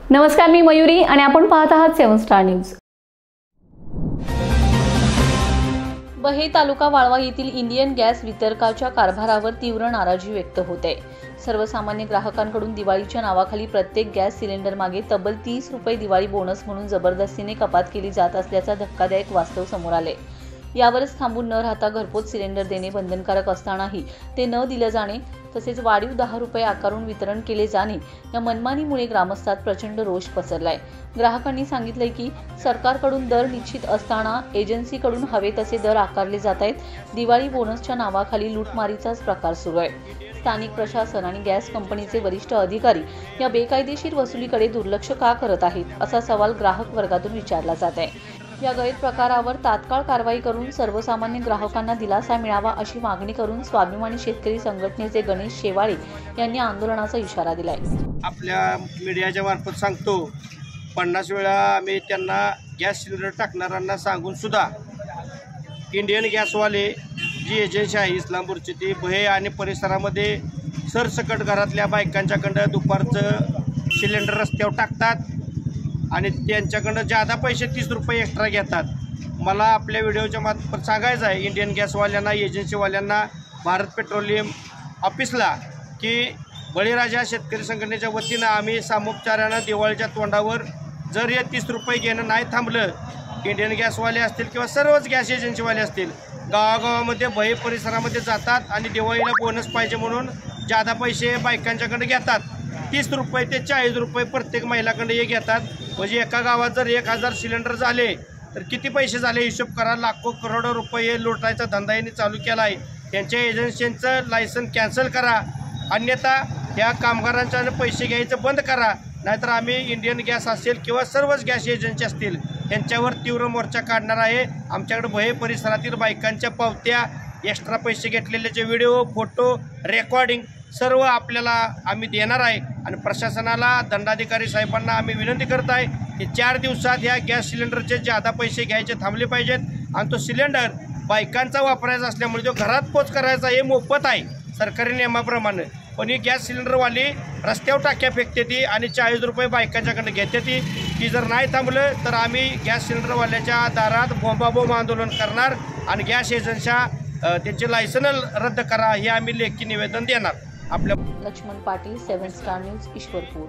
नमस्कार, मी मयुरी आणि आपण पाहत आहात 7 स्टार न्यूज। बहे तालुका वाळवा येथील इंडियन गॅस वितरकाच्या कारभारावर तीव्र नाराजी व्यक्त होते। सर्वसामान्य ग्राहकांकडून दिवाळीच्या नावाखाली प्रत्येक गॅस सिलेंडर मागे तब्बल 30 रुपये दिवाळी बोनस म्हणून जबरदस्तीने कपात केली जात असल्याचा धक्कादायक वास्तव समोर आले। यावरच थांबून न राहता घरपोच सिलेंडर देणे बंधनकारक असतानाही ते न दिले जाणे तसेच वाढीव 10 रुपये आकारून वितरण केले जाणे या मनमानीमुळे ग्रामस्थात प्रचंड रोष पसरलाय। ग्राहकांनी सांगितले की सरकारकडून दर निश्चित असताना एजन्सीकडून हवे तसे दर आकारले जात आहेत। दिवाळी बोनसच्या नावाखाली लूटमारीचाच प्रकार सुरू आहे। स्थानिक प्रशासन आणि गॅस कंपनीचे वरिष्ठ अधिकारी या बेकायदेशीर वसुलीकडे दुर्लक्ष का करत आहेत असा सवाल ग्राहक वर्गातून विचारला जात आहे। या गैरप्रकारावर तात्काळ कारवाई करून सर्वसामान्य ग्राहकांना दिलासा मिळावा अशी मागणी करून स्वाभिमानी शेतकरी संघटनेचे गणेश शेवाळे यांनी आंदोलनाचा इशारा दिलाय। आपल्या मीडियाच्या मार्फत सांगतो, 50 वेळा आम्ही त्यांना गॅस सिलेंडर टाकणाऱ्यांना सांगून सुद्धा इंडियन गॅसवाले जी एजन्सी आहे इस्लामपूरची ती बहे आणि परिसरामध्ये सरसकट घरातल्या बायकांच्याकडं दुपारचं सिलेंडर रस्त्यावर टाकतात आणि त्यांच्याकडं जादा पैसे 30 रुपये एक्स्ट्रा घेतात। मला आपल्या व्हिडिओच्या मार्फत सांगायचं आहे इंडियन गॅसवाल्यांना, एजन्सीवाल्यांना, भारत पेट्रोलियम ऑफिसला की बळीराजा शेतकरी संघटनेच्या वतीनं आम्ही सामोपचारानं दिवाळीच्या तोंडावर जर हे 30 रुपये घेणं नाही थांबलं, इंडियन गॅसवाले असतील किंवा सर्वच गॅस एजन्सीवाले असतील गावागावामध्ये बहे परिसरामध्ये जातात आणि दिवाळीला बोनस पाहिजे म्हणून जादा पैसे बायकांच्याकडे घेतात। 30 रुपये ते 40 रुपये प्रत्येक महिलाकडे हे घेतात। म्हणजे एका गावात जर 1000 सिलेंडर झाले तर किती पैसे झाले हिशोब करा। लाखो करोडो रुपये लुटायचा धंदा यांनी चालू केला आहे। त्यांच्या एजन्सींचं लायसन कॅन्सल करा, अन्यथा ह्या कामगारांच्या पैसे घ्यायचं बंद करा, नाहीतर आम्ही इंडियन गॅस असेल किंवा सर्वच गॅस एजन्सी असतील त्यांच्यावर तीव्र मोर्चा काढणार आहे। आमच्याकडे बहे परिसरातील बायकांच्या पावत्या, एक्स्ट्रा पैसे घेतलेल्याचे व्हिडिओ, फोटो, रेकॉर्डिंग सर्व आपल्याला आम्ही देणार आहे आणि प्रशासनाला, दंडाधिकारी साहेबांना आम्ही विनंती करत आहे की 4 दिवसात ह्या गॅस सिलेंडरचे जादा पैसे घ्यायचे थांबले पाहिजेत आणि तो सिलेंडर बायकांचा वापरायचा असल्यामुळे जो घरात पोच करायचा हे मोफत आहे सरकारी नियमाप्रमाणे, पण ही गॅस सिलेंडरवाली रस्त्यावर टाक्या फेकते ती आणि 40 रुपये बायकांच्याकडे घेते ती की जर नाही थांबलं तर आम्ही गॅस सिलेंडरवाल्याच्या दारात बोंबाबोंब आंदोलन करणार आणि गॅस एजन्स्या त्यांचे लायसन रद्द करा हे आम्ही लेखी निवेदन देणार। आपल्या लक्ष्मण पाटील, 7 स्टार न्यूज, ईश्वरपूर।